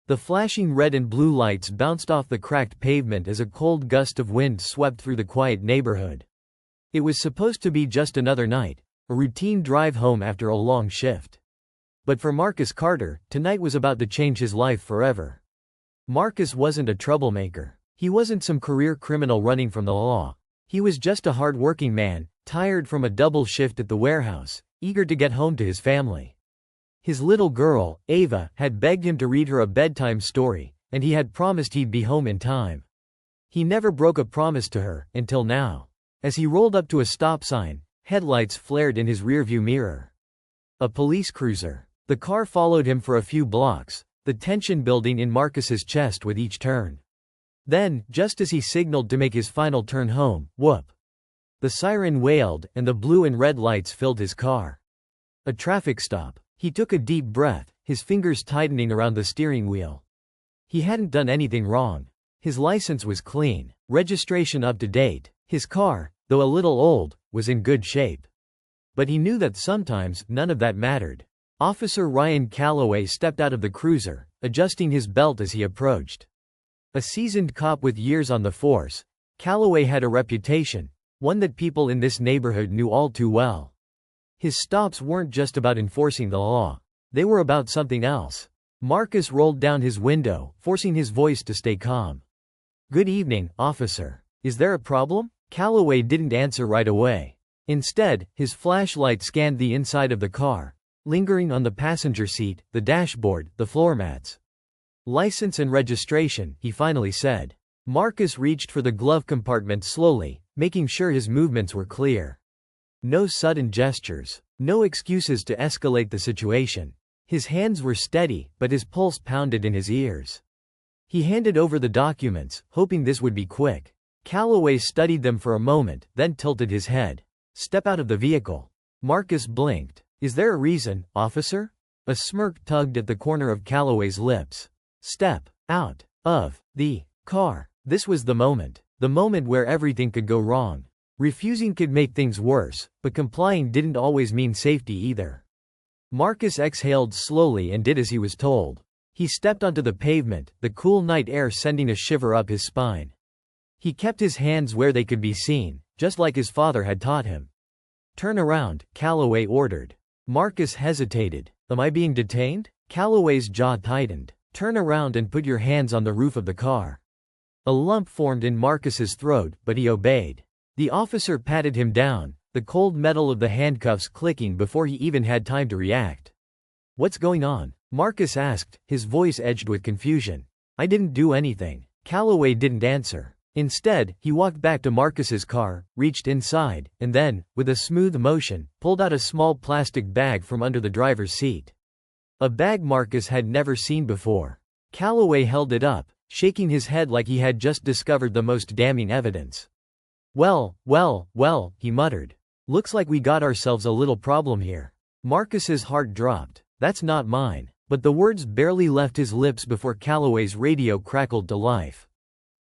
The flashing red and blue lights bounced off the cracked pavement as a cold gust of wind swept through the quiet neighborhood. It was supposed to be just another night, a routine drive home after a long shift. But for Marcus Carter, tonight was about to change his life forever. Marcus wasn't a troublemaker. He wasn't some career criminal running from the law. He was just a hard-working man, tired from a double shift at the warehouse, eager to get home to his family. His little girl, Ava, had begged him to read her a bedtime story, and he had promised he'd be home in time. He never broke a promise to her, until now. As he rolled up to a stop sign, headlights flared in his rearview mirror. A police cruiser. The car followed him for a few blocks, the tension building in Marcus's chest with each turn. Then, just as he signaled to make his final turn home, whoop! The siren wailed, and the blue and red lights filled his car. A traffic stop. He took a deep breath, his fingers tightening around the steering wheel. He hadn't done anything wrong. His license was clean, registration up to date. His car, though a little old, was in good shape. But he knew that sometimes none of that mattered. Officer Ryan Calloway stepped out of the cruiser, adjusting his belt as he approached. A seasoned cop with years on the force, Calloway had a reputation, one that people in this neighborhood knew all too well. His stops weren't just about enforcing the law. They were about something else. Marcus rolled down his window, forcing his voice to stay calm. "Good evening, officer. Is there a problem?" Calloway didn't answer right away. Instead, his flashlight scanned the inside of the car, lingering on the passenger seat, the dashboard, the floor mats. "License and registration," he finally said. Marcus reached for the glove compartment slowly, making sure his movements were clear. No sudden gestures, no excuses to escalate the situation. His hands were steady, but his pulse pounded in his ears. He handed over the documents, hoping this would be quick. Calloway studied them for a moment, then tilted his head. "Step out of the vehicle." Marcus blinked. "Is there a reason, officer?" A smirk tugged at the corner of Calloway's lips. "Step out of the car." This was the moment where everything could go wrong. Refusing could make things worse, but complying didn't always mean safety either. Marcus exhaled slowly and did as he was told. He stepped onto the pavement, the cool night air sending a shiver up his spine. He kept his hands where they could be seen, just like his father had taught him. "Turn around," Calloway ordered. Marcus hesitated. "Am I being detained?" Calloway's jaw tightened. "Turn around and put your hands on the roof of the car." A lump formed in Marcus's throat, but he obeyed. The officer patted him down, the cold metal of the handcuffs clicking before he even had time to react. "What's going on?" Marcus asked, his voice edged with confusion. "I didn't do anything." Calloway didn't answer. Instead, he walked back to Marcus's car, reached inside, and then, with a smooth motion, pulled out a small plastic bag from under the driver's seat. A bag Marcus had never seen before. Calloway held it up, shaking his head like he had just discovered the most damning evidence. Well, he muttered. "Looks like we got ourselves a little problem here." Marcus's heart dropped. "That's not mine." But the words barely left his lips before Calloway's radio crackled to life.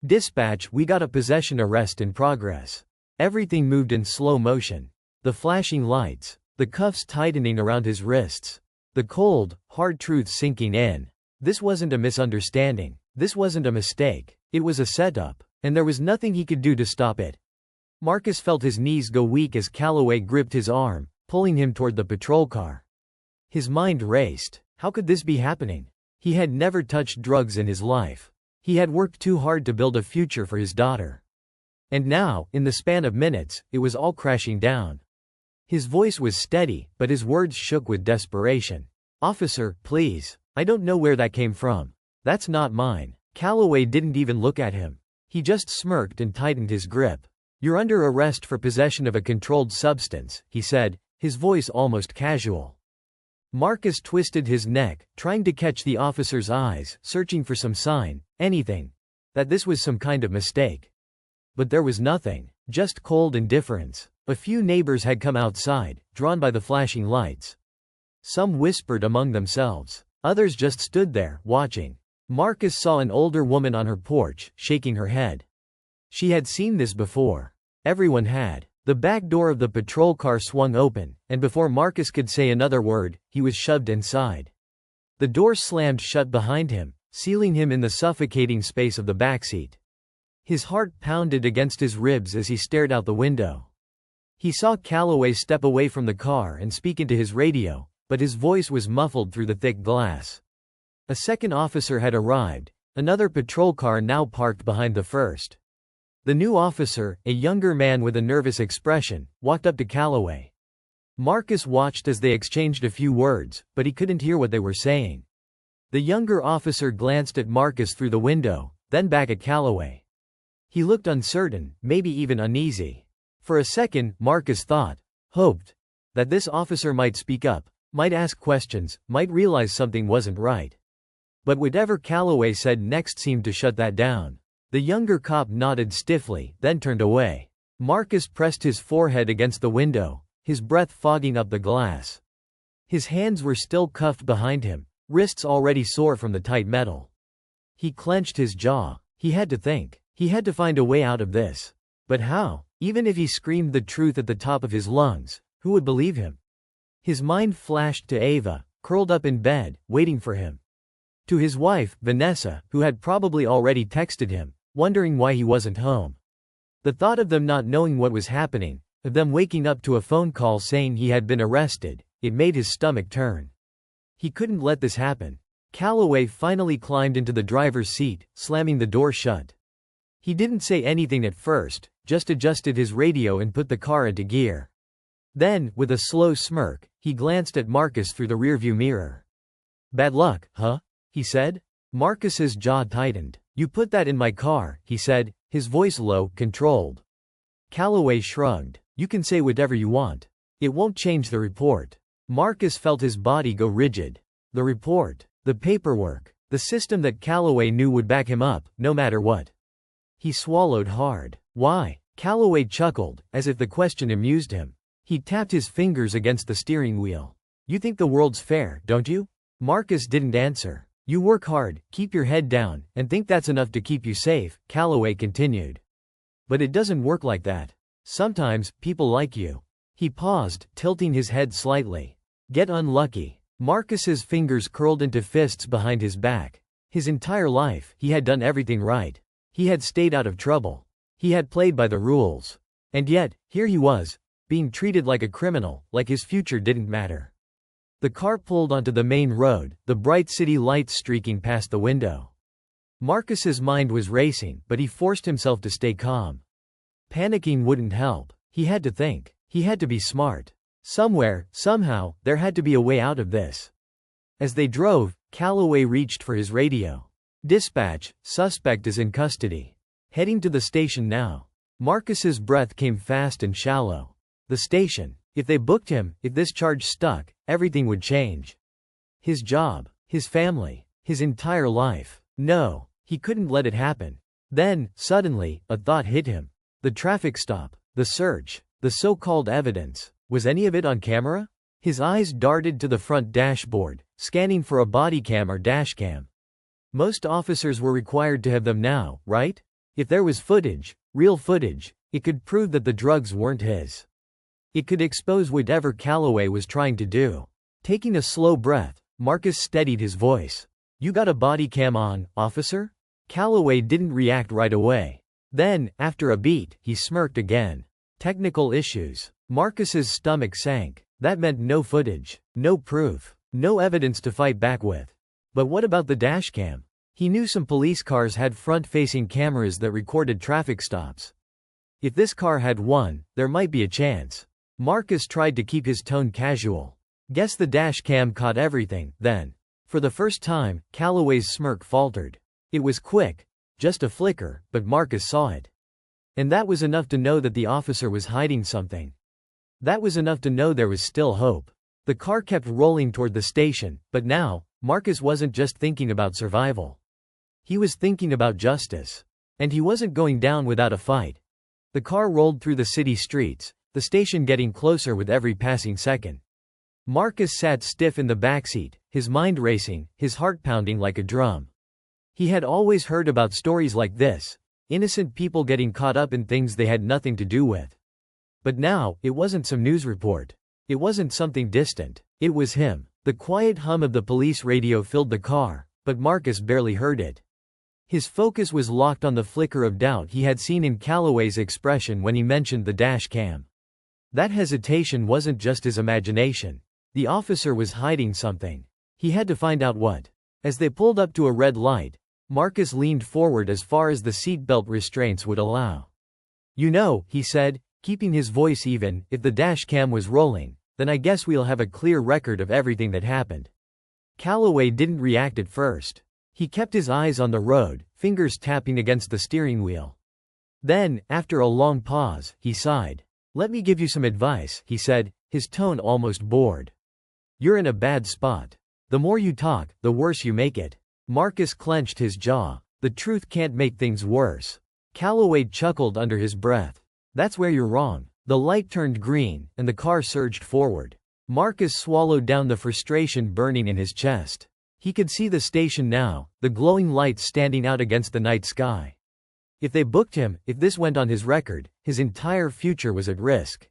"Dispatch, we got a possession arrest in progress." Everything moved in slow motion. The flashing lights, the cuffs tightening around his wrists, the cold, hard truth sinking in. This wasn't a misunderstanding. This wasn't a mistake. It was a setup, and there was nothing he could do to stop it. Marcus felt his knees go weak as Calloway gripped his arm, pulling him toward the patrol car. His mind raced. How could this be happening? He had never touched drugs in his life. He had worked too hard to build a future for his daughter. And now, in the span of minutes, it was all crashing down. His voice was steady, but his words shook with desperation. "Officer, please. I don't know where that came from. That's not mine." Calloway didn't even look at him. He just smirked and tightened his grip. "You're under arrest for possession of a controlled substance," he said, his voice almost casual. Marcus twisted his neck, trying to catch the officer's eyes, searching for some sign, anything, that this was some kind of mistake. But there was nothing, just cold indifference. A few neighbors had come outside, drawn by the flashing lights. Some whispered among themselves. Others just stood there, watching. Marcus saw an older woman on her porch, shaking her head. She had seen this before. Everyone had. The back door of the patrol car swung open, and before Marcus could say another word, he was shoved inside. The door slammed shut behind him, sealing him in the suffocating space of the backseat. His heart pounded against his ribs as he stared out the window. He saw Calloway step away from the car and speak into his radio, but his voice was muffled through the thick glass. A second officer had arrived, another patrol car now parked behind the first. The new officer, a younger man with a nervous expression, walked up to Calloway. Marcus watched as they exchanged a few words, but he couldn't hear what they were saying. The younger officer glanced at Marcus through the window, then back at Calloway. He looked uncertain, maybe even uneasy. For a second, Marcus hoped, that this officer might speak up, might ask questions, might realize something wasn't right. But whatever Calloway said next seemed to shut that down. The younger cop nodded stiffly, then turned away. Marcus pressed his forehead against the window, his breath fogging up the glass. His hands were still cuffed behind him, wrists already sore from the tight metal. He clenched his jaw. He had to think. He had to find a way out of this. But how? Even if he screamed the truth at the top of his lungs, who would believe him? His mind flashed to Ava, curled up in bed, waiting for him. To his wife, Vanessa, who had probably already texted him, wondering why he wasn't home. The thought of them not knowing what was happening, of them waking up to a phone call saying he had been arrested, it made his stomach turn. He couldn't let this happen. Calloway finally climbed into the driver's seat, slamming the door shut. He didn't say anything at first, just adjusted his radio and put the car into gear. Then, with a slow smirk, he glanced at Marcus through the rearview mirror. "Bad luck, huh?" he said. Marcus's jaw tightened. "You put that in my car," he said, his voice low, controlled. Calloway shrugged. "You can say whatever you want. It won't change the report." Marcus felt his body go rigid. The report, the paperwork, the system that Calloway knew would back him up, no matter what. He swallowed hard. "Why?" Calloway chuckled, as if the question amused him. He tapped his fingers against the steering wheel. "You think the world's fair, don't you?" Marcus didn't answer. "You work hard, keep your head down, and think that's enough to keep you safe," Calloway continued. "But it doesn't work like that. Sometimes, people like you." He paused, tilting his head slightly. "Get unlucky." Marcus's fingers curled into fists behind his back. His entire life, he had done everything right. He had stayed out of trouble. He had played by the rules. And yet, here he was, being treated like a criminal, like his future didn't matter. The car pulled onto the main road, the bright city lights streaking past the window. Marcus's mind was racing, but he forced himself to stay calm. Panicking wouldn't help. He had to think. He had to be smart. Somewhere, somehow, there had to be a way out of this. As they drove, Calloway reached for his radio. "Dispatch, suspect is in custody. Heading to the station now." Marcus's breath came fast and shallow. The station. If they booked him, if this charge stuck, everything would change. His job, his family, his entire life. No, he couldn't let it happen. Then, suddenly, a thought hit him. The traffic stop, the search, the so-called evidence. Was any of it on camera? His eyes darted to the front dashboard, scanning for a body cam or dashcam. Most officers were required to have them now, right? If there was footage, real footage, it could prove that the drugs weren't his. It could expose whatever Calloway was trying to do. Taking a slow breath, Marcus steadied his voice. "You got a body cam on, officer?" Calloway didn't react right away. Then, after a beat, he smirked again. "Technical issues." Marcus's stomach sank. That meant no footage, no proof, no evidence to fight back with. But what about the dashcam? He knew some police cars had front-facing cameras that recorded traffic stops. If this car had one, there might be a chance. Marcus tried to keep his tone casual. "Guess the dash cam caught everything, then." For the first time, Calloway's smirk faltered. It was quick, just a flicker, but Marcus saw it. And that was enough to know that the officer was hiding something. That was enough to know there was still hope. The car kept rolling toward the station, but now, Marcus wasn't just thinking about survival. He was thinking about justice. And he wasn't going down without a fight. The car rolled through the city streets, the station getting closer with every passing second. Marcus sat stiff in the backseat, his mind racing, his heart pounding like a drum. He had always heard about stories like this, innocent people getting caught up in things they had nothing to do with. But now, it wasn't some news report. It wasn't something distant. It was him. The quiet hum of the police radio filled the car, but Marcus barely heard it. His focus was locked on the flicker of doubt he had seen in Calloway's expression when he mentioned the dash cam. That hesitation wasn't just his imagination. The officer was hiding something. He had to find out what. As they pulled up to a red light, Marcus leaned forward as far as the seatbelt restraints would allow. "You know," he said, keeping his voice even, "if the dash cam was rolling, then I guess we'll have a clear record of everything that happened." Calloway didn't react at first. He kept his eyes on the road, fingers tapping against the steering wheel. Then, after a long pause, he sighed. "Let me give you some advice," he said, his tone almost bored. "You're in a bad spot. The more you talk, the worse you make it." Marcus clenched his jaw. "The truth can't make things worse." Calloway chuckled under his breath. "That's where you're wrong." The light turned green, and the car surged forward. Marcus swallowed down the frustration burning in his chest. He could see the station now, the glowing lights standing out against the night sky. If they booked him, if this went on his record, his entire future was at risk.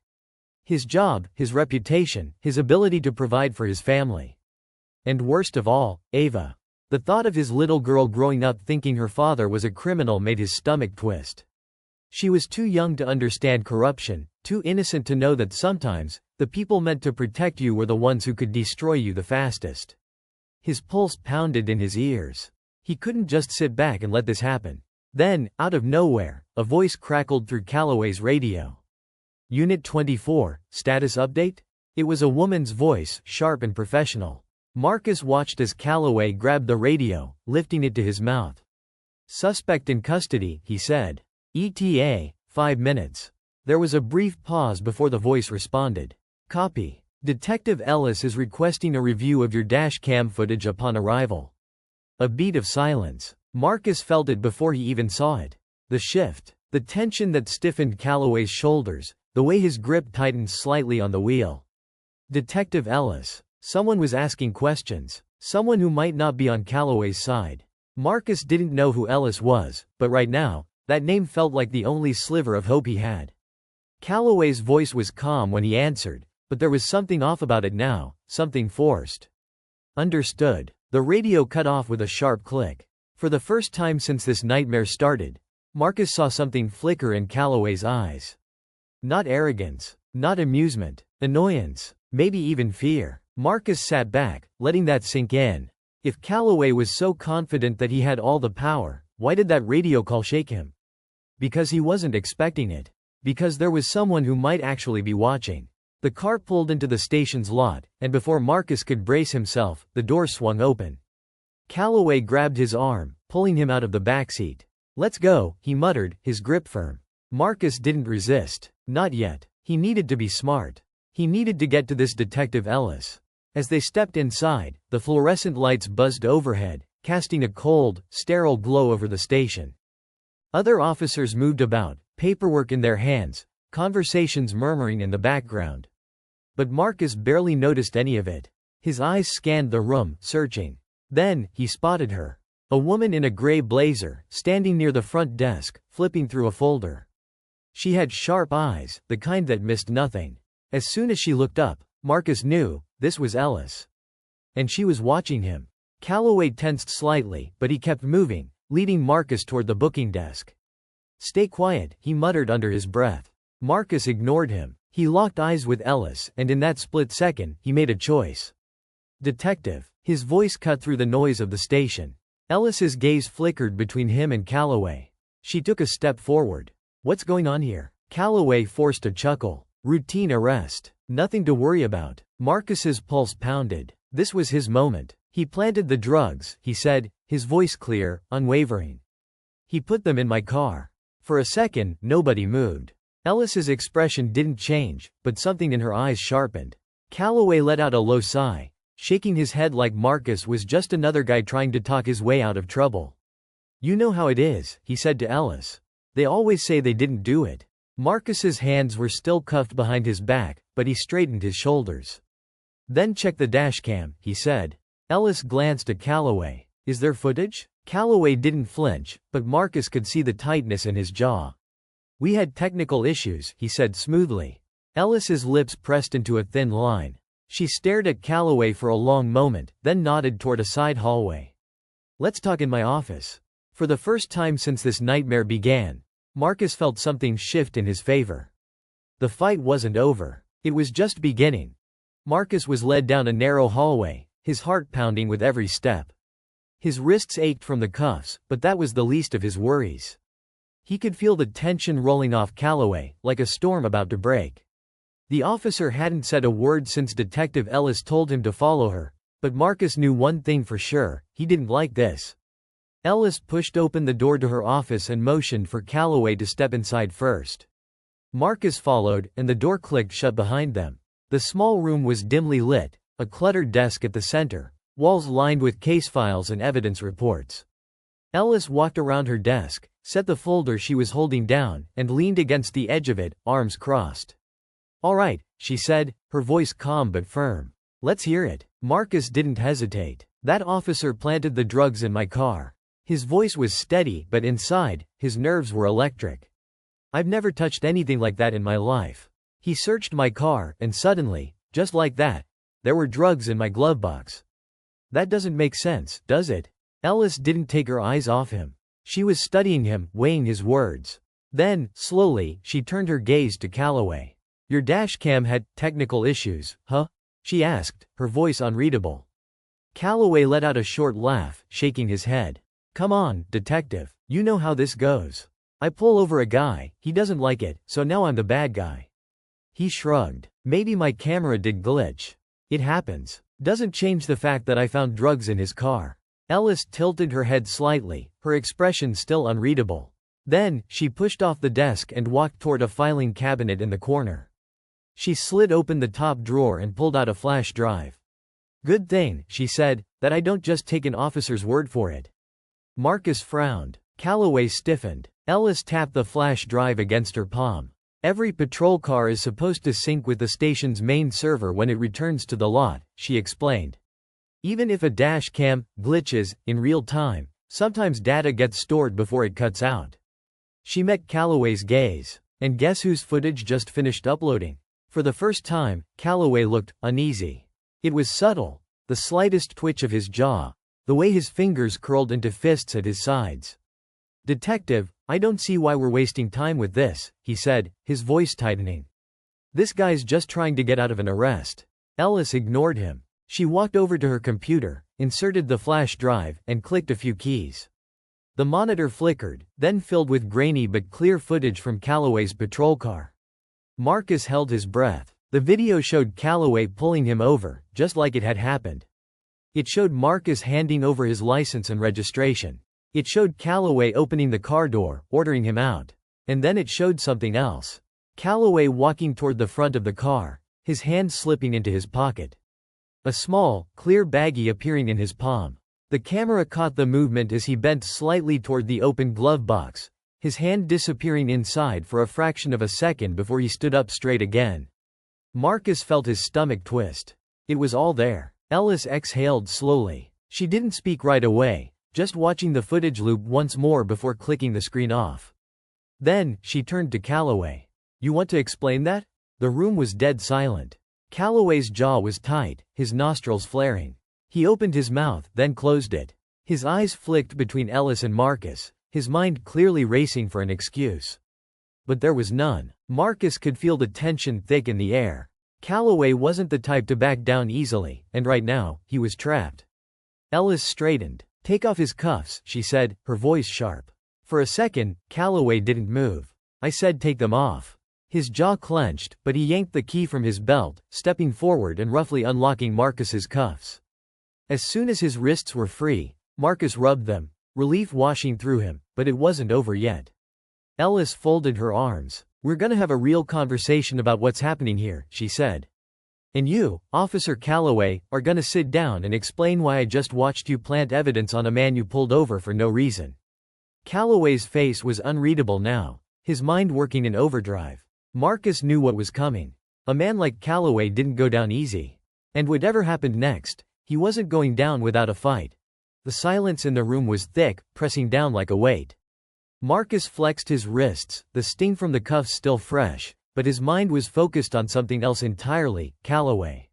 His job, his reputation, his ability to provide for his family. And worst of all, Ava. The thought of his little girl growing up thinking her father was a criminal made his stomach twist. She was too young to understand corruption, too innocent to know that sometimes, the people meant to protect you were the ones who could destroy you the fastest. His pulse pounded in his ears. He couldn't just sit back and let this happen. Then, out of nowhere, a voice crackled through Calloway's radio. "Unit 24, status update?" It was a woman's voice, sharp and professional. Marcus watched as Calloway grabbed the radio, lifting it to his mouth. "Suspect in custody," he said. "ETA, 5 minutes. There was a brief pause before the voice responded. "Copy. Detective Ellis is requesting a review of your dash cam footage upon arrival." A beat of silence. Marcus felt it before he even saw it. The shift, the tension that stiffened Calloway's shoulders, the way his grip tightened slightly on the wheel. Detective Ellis. Someone was asking questions. Someone who might not be on Calloway's side. Marcus didn't know who Ellis was, but right now, that name felt like the only sliver of hope he had. Calloway's voice was calm when he answered, but there was something off about it now, something forced. "Understood." The radio cut off with a sharp click. For the first time since this nightmare started, Marcus saw something flicker in Calloway's eyes. Not arrogance, not amusement, annoyance, maybe even fear. Marcus sat back, letting that sink in. If Calloway was so confident that he had all the power, why did that radio call shake him? Because he wasn't expecting it. Because there was someone who might actually be watching. The car pulled into the station's lot, and before Marcus could brace himself, the door swung open. Calloway grabbed his arm, pulling him out of the backseat. "Let's go," he muttered, his grip firm. Marcus didn't resist. Not yet. He needed to be smart. He needed to get to this Detective Ellis. As they stepped inside, the fluorescent lights buzzed overhead, casting a cold, sterile glow over the station. Other officers moved about, paperwork in their hands, conversations murmuring in the background. But Marcus barely noticed any of it. His eyes scanned the room, searching. Then, he spotted her. A woman in a gray blazer, standing near the front desk, flipping through a folder. She had sharp eyes, the kind that missed nothing. As soon as she looked up, Marcus knew, this was Ellis. And she was watching him. Calloway tensed slightly, but he kept moving, leading Marcus toward the booking desk. "Stay quiet," he muttered under his breath. Marcus ignored him. He locked eyes with Ellis, and in that split second, he made a choice. "Detective." His voice cut through the noise of the station. Ellis's gaze flickered between him and Calloway. She took a step forward. "What's going on here?" Calloway forced a chuckle. "Routine arrest. Nothing to worry about." Marcus's pulse pounded. This was his moment. "He planted the drugs," he said, his voice clear, unwavering. "He put them in my car." For a second, nobody moved. Ellis's expression didn't change, but something in her eyes sharpened. Calloway let out a low sigh, shaking his head like Marcus was just another guy trying to talk his way out of trouble. "You know how it is," he said to Ellis. "They always say they didn't do it." Marcus's hands were still cuffed behind his back, but he straightened his shoulders. "Then check the dashcam," he said. Ellis glanced at Calloway. "Is there footage?" Calloway didn't flinch, but Marcus could see the tightness in his jaw. "We had technical issues," he said smoothly. Ellis's lips pressed into a thin line. She stared at Calloway for a long moment, then nodded toward a side hallway. Let's talk in my office. For the first time since this nightmare began, Marcus felt something shift in his favor. The fight wasn't over. It was just beginning. Marcus was led down a narrow hallway, his heart pounding with every step. His wrists ached from the cuffs, but that was the least of his worries. He could feel the tension rolling off Calloway, like a storm about to break. The officer hadn't said a word since Detective Ellis told him to follow her, but Marcus knew one thing for sure: he didn't like this. Ellis pushed open the door to her office and motioned for Calloway to step inside first. Marcus followed, and the door clicked shut behind them. The small room was dimly lit, a cluttered desk at the center, walls lined with case files and evidence reports. Ellis walked around her desk, set the folder she was holding down, and leaned against the edge of it, arms crossed. "All right," she said, her voice calm but firm. "Let's hear it." Marcus didn't hesitate. "That officer planted the drugs in my car." His voice was steady, but inside, his nerves were electric. "I've never touched anything like that in my life. He searched my car, and suddenly, just like that, there were drugs in my glove box. That doesn't make sense, does it?" Ellis didn't take her eyes off him. She was studying him, weighing his words. Then, slowly, she turned her gaze to Calloway. "Your dashcam had technical issues, huh?" she asked, her voice unreadable. Calloway let out a short laugh, shaking his head. "Come on, detective. You know how this goes. I pull over a guy, he doesn't like it, so now I'm the bad guy." He shrugged. "Maybe my camera did glitch. It happens. Doesn't change the fact that I found drugs in his car." Ellis tilted her head slightly, her expression still unreadable. Then, she pushed off the desk and walked toward a filing cabinet in the corner. She slid open the top drawer and pulled out a flash drive. "Good thing," she said, "that I don't just take an officer's word for it." Marcus frowned. Calloway stiffened. Ellis tapped the flash drive against her palm. "Every patrol car is supposed to sync with the station's main server when it returns to the lot," she explained. "Even if a dash cam glitches in real time, sometimes data gets stored before it cuts out." She met Calloway's gaze. "And guess whose footage just finished uploading?" For the first time, Calloway looked uneasy. It was subtle, the slightest twitch of his jaw, the way his fingers curled into fists at his sides. "Detective, I don't see why we're wasting time with this," he said, his voice tightening. "This guy's just trying to get out of an arrest." Ellis ignored him. She walked over to her computer, inserted the flash drive, and clicked a few keys. The monitor flickered, then filled with grainy but clear footage from Calloway's patrol car. Marcus held his breath. The video showed Calloway pulling him over, just like it had happened. It showed Marcus handing over his license and registration. It showed Calloway opening the car door, ordering him out. And then it showed something else. Calloway walking toward the front of the car, his hand slipping into his pocket. A small, clear baggie appearing in his palm. The camera caught the movement as he bent slightly toward the open glove box, his hand disappearing inside for a fraction of a second before he stood up straight again. Marcus felt his stomach twist. It was all there. Ellis exhaled slowly. She didn't speak right away, just watching the footage loop once more before clicking the screen off. Then, she turned to Calloway. "You want to explain that?" The room was dead silent. Calloway's jaw was tight, his nostrils flaring. He opened his mouth, then closed it. His eyes flicked between Ellis and Marcus, his mind clearly racing for an excuse. But there was none. Marcus could feel the tension thick in the air. Calloway wasn't the type to back down easily, and right now, he was trapped. Ellis straightened. "Take off his cuffs," she said, her voice sharp. For a second, Calloway didn't move. "I said take them off." His jaw clenched, but he yanked the key from his belt, stepping forward and roughly unlocking Marcus's cuffs. As soon as his wrists were free, Marcus rubbed them, relief washing through him, but it wasn't over yet. Ellis folded her arms. "We're gonna have a real conversation about what's happening here," she said. "And you, Officer Calloway, are gonna sit down and explain why I just watched you plant evidence on a man you pulled over for no reason." Calloway's face was unreadable now, his mind working in overdrive. Marcus knew what was coming. A man like Calloway didn't go down easy. And whatever happened next, he wasn't going down without a fight. The silence in the room was thick, pressing down like a weight. Marcus flexed his wrists, the sting from the cuffs still fresh, but his mind was focused on something else entirely: Calloway.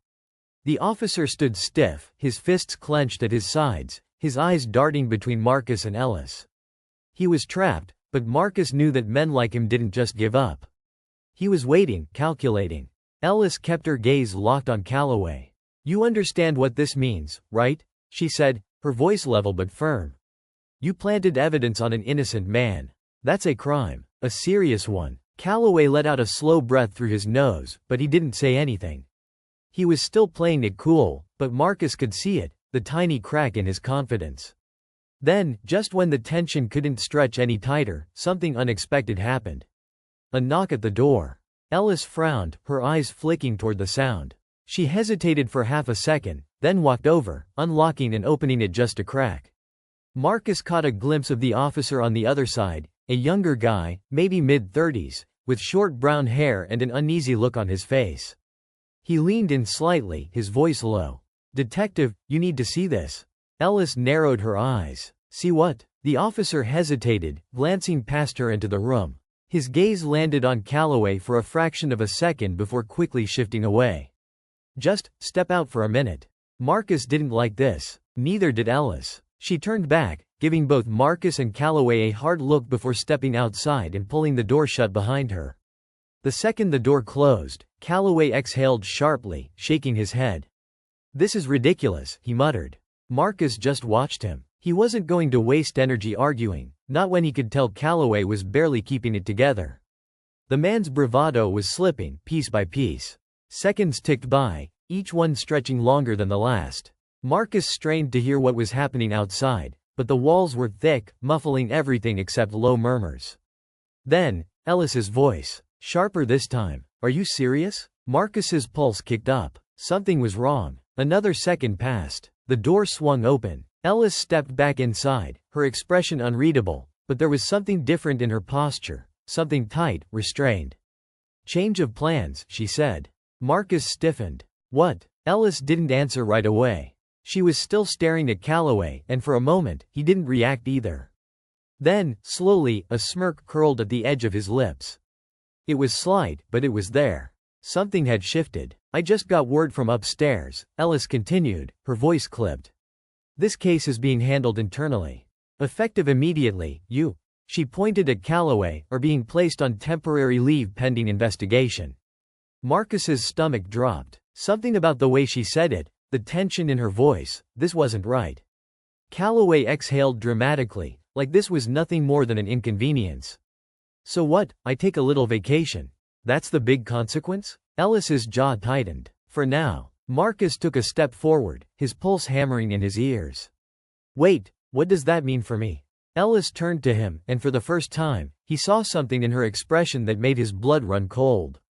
The officer stood stiff, his fists clenched at his sides, his eyes darting between Marcus and Ellis. He was trapped, but Marcus knew that men like him didn't just give up. He was waiting, calculating. Ellis kept her gaze locked on Calloway. "You understand what this means, right?" she said, her voice level but firm. "You planted evidence on an innocent man. That's a crime. A serious one." Calloway let out a slow breath through his nose, but he didn't say anything. He was still playing it cool, but Marcus could see it, the tiny crack in his confidence. Then, just when the tension couldn't stretch any tighter, something unexpected happened. A knock at the door. Ellis frowned, her eyes flicking toward the sound. She hesitated for half a second, then walked over, unlocking and opening it just a crack. Marcus caught a glimpse of the officer on the other side, a younger guy, maybe mid-30s, with short brown hair and an uneasy look on his face. He leaned in slightly, his voice low. "Detective, you need to see this." Ellis narrowed her eyes. "See what?" The officer hesitated, glancing past her into the room. His gaze landed on Calloway for a fraction of a second before quickly shifting away. "Just step out for a minute." Marcus didn't like this. Neither did Ellis. She turned back, giving both Marcus and Calloway a hard look before stepping outside and pulling the door shut behind her. The second the door closed, Calloway exhaled sharply, shaking his head. "This is ridiculous," he muttered. Marcus just watched him. He wasn't going to waste energy arguing, not when he could tell Calloway was barely keeping it together. The man's bravado was slipping, piece by piece. Seconds ticked by, each one stretching longer than the last. Marcus strained to hear what was happening outside, but the walls were thick, muffling everything except low murmurs. Then, Ellis's voice. Sharper this time. "Are you serious?" Marcus's pulse kicked up. Something was wrong. Another second passed. The door swung open. Ellis stepped back inside, her expression unreadable, but there was something different in her posture, something tight, restrained. "Change of plans," she said. Marcus stiffened. "What?" Ellis didn't answer right away. She was still staring at Calloway, and for a moment, he didn't react either. Then, slowly, a smirk curled at the edge of his lips. It was slight, but it was there. Something had shifted. "I just got word from upstairs," Ellis continued, her voice clipped. "This case is being handled internally. Effective immediately, you," she pointed at Calloway, "are being placed on temporary leave pending investigation." Marcus's stomach dropped. Something about the way she said it, the tension in her voice, this wasn't right. Calloway exhaled dramatically, like this was nothing more than an inconvenience. "So what, I take a little vacation? That's the big consequence?" Ellis's jaw tightened. "For now." Marcus took a step forward, his pulse hammering in his ears. "Wait, what does that mean for me?" Ellis turned to him, and for the first time, he saw something in her expression that made his blood run cold.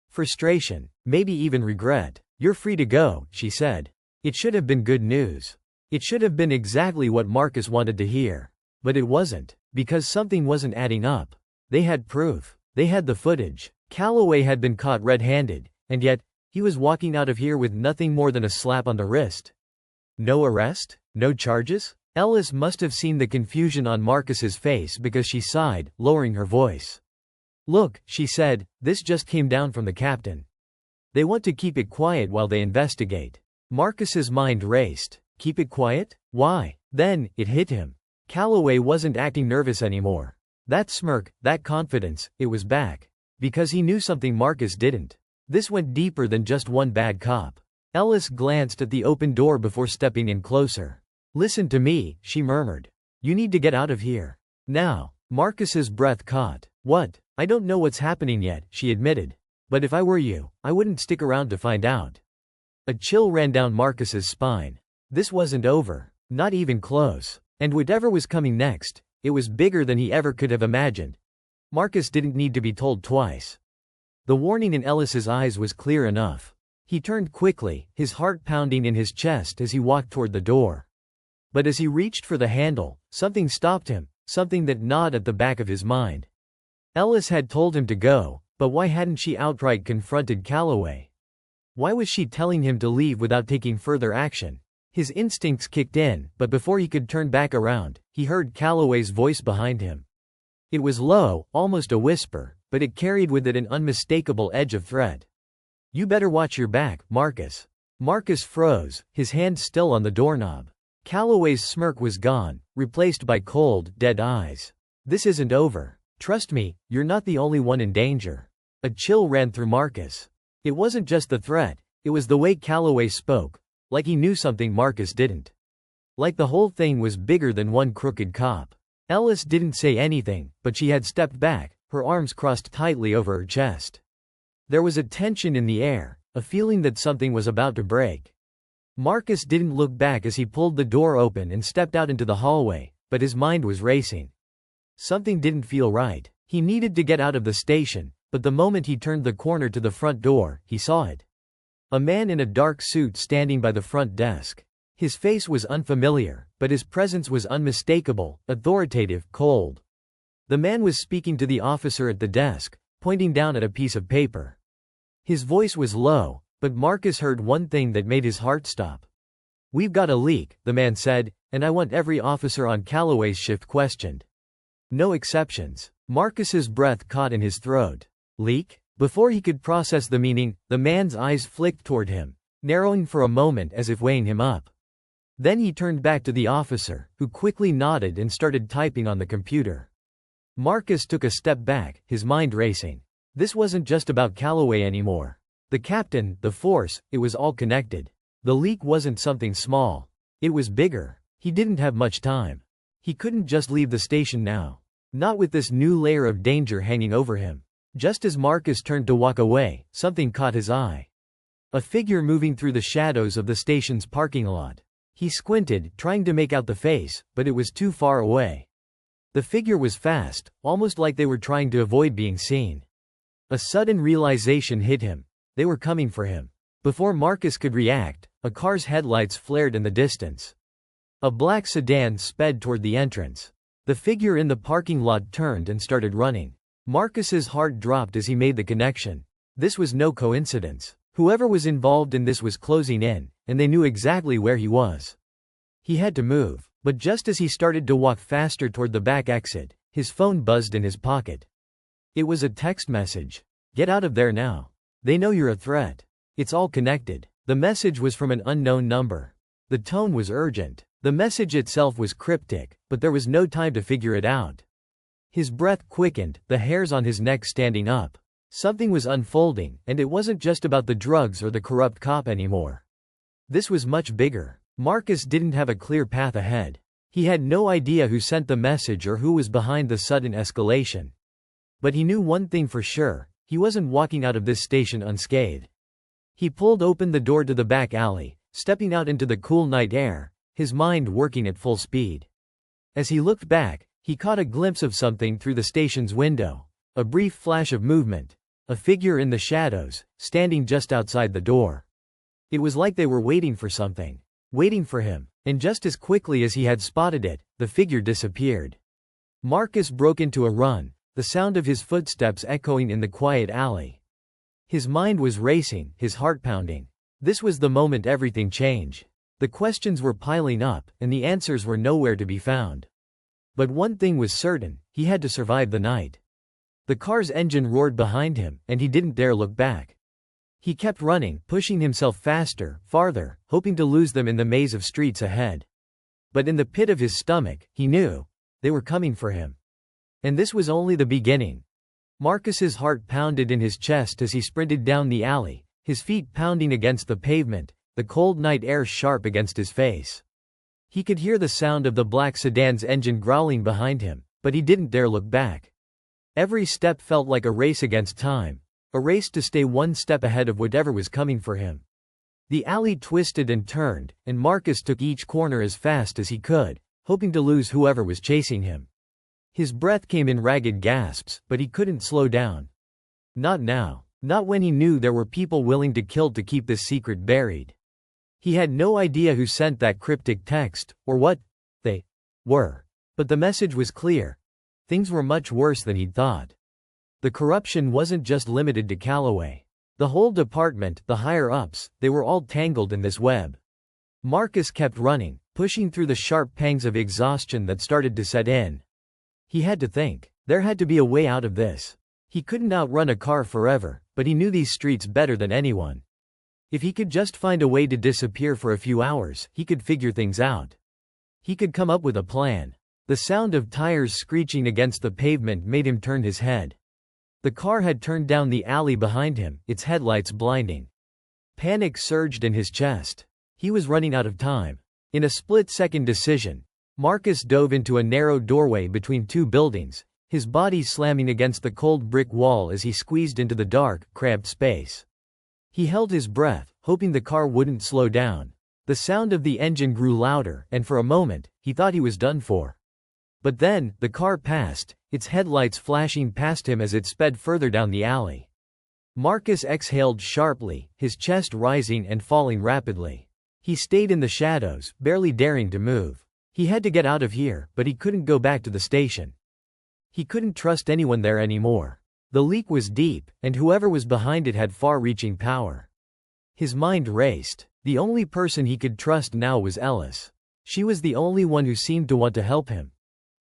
Frustration, maybe even regret. "You're free to go," she said. It should have been good news. It should have been exactly what Marcus wanted to hear. But it wasn't, because something wasn't adding up. They had proof. They had the footage. Calloway had been caught red-handed, and yet, he was walking out of here with nothing more than a slap on the wrist. No arrest? No charges? Ellis must have seen the confusion on Marcus's face because she sighed, lowering her voice. "Look," she said, "this just came down from the captain. They want to keep it quiet while they investigate." Marcus's mind raced. Keep it quiet? Why? Then, it hit him. Calloway wasn't acting nervous anymore. That smirk, that confidence, it was back. Because he knew something Marcus didn't. This went deeper than just one bad cop. Ellis glanced at the open door before stepping in closer. "Listen to me," she murmured. "You need to get out of here. Now." Marcus's breath caught. "What? I don't know what's happening yet," she admitted. "But if I were you, I wouldn't stick around to find out." A chill ran down Marcus's spine. This wasn't over. Not even close. And whatever was coming next, it was bigger than he ever could have imagined. Marcus didn't need to be told twice. The warning in Ellis's eyes was clear enough. He turned quickly, his heart pounding in his chest as he walked toward the door. But as he reached for the handle, something stopped him, something that gnawed at the back of his mind. Ellis had told him to go, but why hadn't she outright confronted Calloway? Why was she telling him to leave without taking further action? His instincts kicked in, but before he could turn back around, he heard Calloway's voice behind him. It was low, almost a whisper, but it carried with it an unmistakable edge of threat. "You better watch your back, Marcus." Marcus froze, his hand still on the doorknob. Calloway's smirk was gone, replaced by cold, dead eyes. "This isn't over. Trust me, you're not the only one in danger." A chill ran through Marcus. It wasn't just the threat, it was the way Calloway spoke, like he knew something Marcus didn't. Like the whole thing was bigger than one crooked cop. Ellis didn't say anything, but she had stepped back, her arms crossed tightly over her chest. There was a tension in the air, a feeling that something was about to break. Marcus didn't look back as he pulled the door open and stepped out into the hallway, but his mind was racing. Something didn't feel right. He needed to get out of the station, but the moment he turned the corner to the front door, he saw it. A man in a dark suit standing by the front desk. His face was unfamiliar, but his presence was unmistakable, authoritative, cold. The man was speaking to the officer at the desk, pointing down at a piece of paper. His voice was low, but Marcus heard one thing that made his heart stop. "We've got a leak," the man said, "and I want every officer on Calloway's shift questioned. No exceptions." Marcus's breath caught in his throat. Leak? Before he could process the meaning, the man's eyes flicked toward him, narrowing for a moment as if weighing him up. Then he turned back to the officer, who quickly nodded and started typing on the computer. Marcus took a step back, his mind racing. This wasn't just about Calloway anymore. The captain, the force, it was all connected. The leak wasn't something small. It was bigger. He didn't have much time. He couldn't just leave the station now. Not with this new layer of danger hanging over him. Just as Marcus turned to walk away, something caught his eye. A figure moving through the shadows of the station's parking lot. He squinted, trying to make out the face, but it was too far away. The figure was fast, almost like they were trying to avoid being seen. A sudden realization hit him. They were coming for him. Before Marcus could react, a car's headlights flared in the distance. A black sedan sped toward the entrance. The figure in the parking lot turned and started running. Marcus's heart dropped as he made the connection. This was no coincidence. Whoever was involved in this was closing in, and they knew exactly where he was. He had to move, but just as he started to walk faster toward the back exit, his phone buzzed in his pocket. It was a text message. "Get out of there now. They know you're a threat." It's all connected. The message was from an unknown number. The tone was urgent. The message itself was cryptic, but there was no time to figure it out. His breath quickened, the hairs on his neck standing up. Something was unfolding, and it wasn't just about the drugs or the corrupt cop anymore. This was much bigger. Marcus didn't have a clear path ahead. He had no idea who sent the message or who was behind the sudden escalation. But he knew one thing for sure, he wasn't walking out of this station unscathed. He pulled open the door to the back alley, stepping out into the cool night air, his mind working at full speed. As he looked back, he caught a glimpse of something through the station's window. A brief flash of movement. A figure in the shadows, standing just outside the door. It was like they were waiting for something. Waiting for him. And just as quickly as he had spotted it, the figure disappeared. Marcus broke into a run, the sound of his footsteps echoing in the quiet alley. His mind was racing, his heart pounding. This was the moment everything changed. The questions were piling up, and the answers were nowhere to be found. But one thing was certain, he had to survive the night. The car's engine roared behind him, and he didn't dare look back. He kept running, pushing himself faster, farther, hoping to lose them in the maze of streets ahead. But in the pit of his stomach, he knew. They were coming for him. And this was only the beginning. Marcus's heart pounded in his chest as he sprinted down the alley, his feet pounding against the pavement, the cold night air sharp against his face. He could hear the sound of the black sedan's engine growling behind him, but he didn't dare look back. Every step felt like a race against time, a race to stay one step ahead of whatever was coming for him. The alley twisted and turned, and Marcus took each corner as fast as he could, hoping to lose whoever was chasing him. His breath came in ragged gasps, but he couldn't slow down. Not now. Not when he knew there were people willing to kill to keep this secret buried. He had no idea who sent that cryptic text, or what they were. But the message was clear. Things were much worse than he'd thought. The corruption wasn't just limited to Calloway. The whole department, the higher-ups, they were all tangled in this web. Marcus kept running, pushing through the sharp pangs of exhaustion that started to set in. He had to think. There had to be a way out of this. He couldn't outrun a car forever, but he knew these streets better than anyone. If he could just find a way to disappear for a few hours, he could figure things out. He could come up with a plan. The sound of tires screeching against the pavement made him turn his head. The car had turned down the alley behind him, its headlights blinding. Panic surged in his chest. He was running out of time. In a split-second decision, Marcus dove into a narrow doorway between two buildings, his body slamming against the cold brick wall as he squeezed into the dark, cramped space. He held his breath, hoping the car wouldn't slow down. The sound of the engine grew louder, and for a moment, he thought he was done for. But then, the car passed, its headlights flashing past him as it sped further down the alley. Marcus exhaled sharply, his chest rising and falling rapidly. He stayed in the shadows, barely daring to move. He had to get out of here, but he couldn't go back to the station. He couldn't trust anyone there anymore. The leak was deep, and whoever was behind it had far-reaching power. His mind raced. The only person he could trust now was Ellis. She was the only one who seemed to want to help him.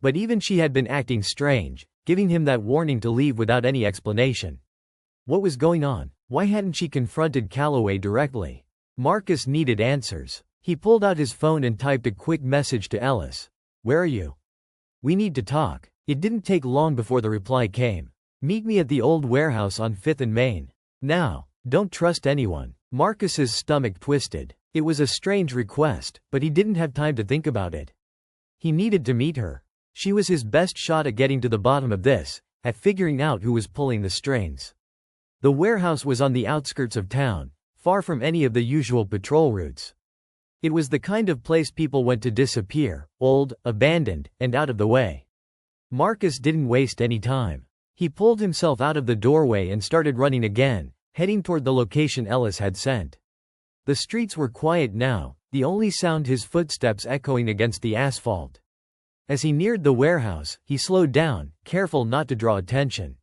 But even she had been acting strange, giving him that warning to leave without any explanation. What was going on? Why hadn't she confronted Calloway directly? Marcus needed answers. He pulled out his phone and typed a quick message to Ellis. "Where are you? We need to talk." It didn't take long before the reply came. "Meet me at the old warehouse on 5th and Main. Now. Don't trust anyone." Marcus's stomach twisted. It was a strange request, but he didn't have time to think about it. He needed to meet her. She was his best shot at getting to the bottom of this, at figuring out who was pulling the strings. The warehouse was on the outskirts of town, far from any of the usual patrol routes. It was the kind of place people went to disappear, old, abandoned, and out of the way. Marcus didn't waste any time. He pulled himself out of the doorway and started running again, heading toward the location Ellis had sent. The streets were quiet now, the only sound his footsteps echoing against the asphalt. As he neared the warehouse, he slowed down, careful not to draw attention.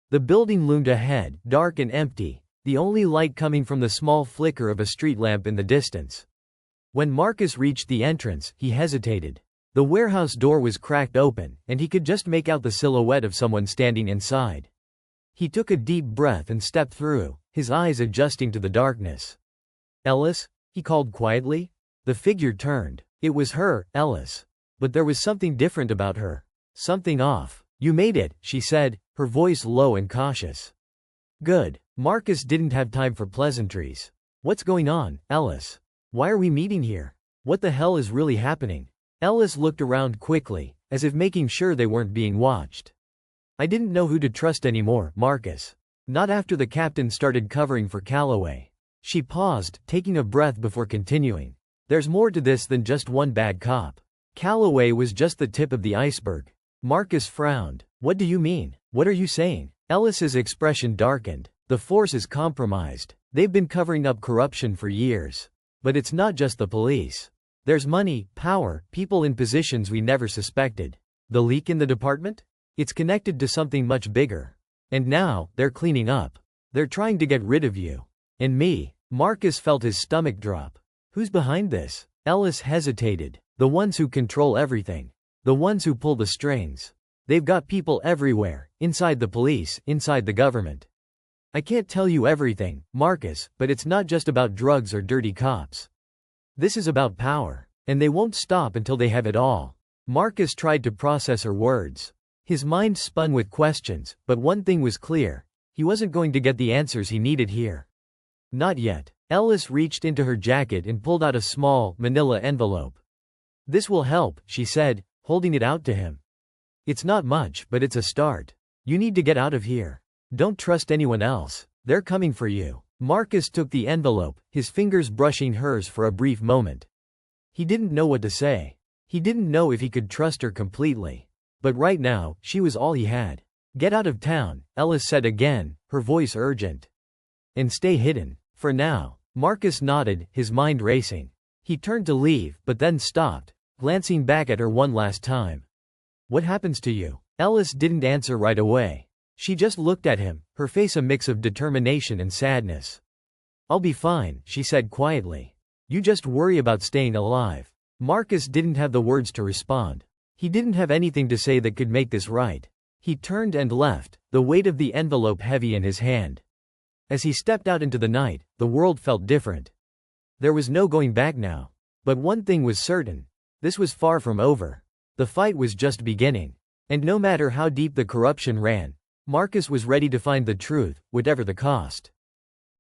The building loomed ahead, dark and empty, the only light coming from the small flicker of a street lamp in the distance. When Marcus reached the entrance, he hesitated. The warehouse door was cracked open, and he could just make out the silhouette of someone standing inside. He took a deep breath and stepped through, his eyes adjusting to the darkness. "Ellis?" he called quietly. The figure turned. It was her, Ellis. But there was something different about her. Something off. "You made it," she said, her voice low and cautious. "Good." Marcus didn't have time for pleasantries. "What's going on, Ellis? Why are we meeting here? What the hell is really happening?" Ellis looked around quickly, as if making sure they weren't being watched. "I didn't know who to trust anymore, Marcus. Not after the captain started covering for Calloway." She paused, taking a breath before continuing. "There's more to this than just one bad cop. Calloway was just the tip of the iceberg." Marcus frowned. "What do you mean? What are you saying?" Ellis's expression darkened. "The force is compromised. They've been covering up corruption for years. But it's not just the police. There's money, power, people in positions we never suspected. The leak in the department? It's connected to something much bigger. And now, they're cleaning up. They're trying to get rid of you. And me." Marcus felt his stomach drop. "Who's behind this?" Ellis hesitated. "The ones who control everything. The ones who pull the strings. They've got people everywhere, inside the police, inside the government. I can't tell you everything, Marcus, but it's not just about drugs or dirty cops. This is about power. And they won't stop until they have it all." Marcus tried to process her words. His mind spun with questions, but one thing was clear. He wasn't going to get the answers he needed here. Not yet. Ellis reached into her jacket and pulled out a small, manila envelope. "This will help," she said, holding it out to him. "It's not much, but it's a start. You need to get out of here. Don't trust anyone else. They're coming for you." Marcus took the envelope, his fingers brushing hers for a brief moment. He didn't know what to say. He didn't know if he could trust her completely. But right now, she was all he had. "Get out of town," Ellis said again, her voice urgent. "And stay hidden. For now." Marcus nodded, his mind racing. He turned to leave, but then stopped, glancing back at her one last time. "What happens to you?" Ellis didn't answer right away. She just looked at him, her face a mix of determination and sadness. "I'll be fine," she said quietly. "You just worry about staying alive." Marcus didn't have the words to respond. He didn't have anything to say that could make this right. He turned and left, the weight of the envelope heavy in his hand. As he stepped out into the night, the world felt different. There was no going back now. But one thing was certain. This was far from over. The fight was just beginning. And no matter how deep the corruption ran, Marcus was ready to find the truth, whatever the cost.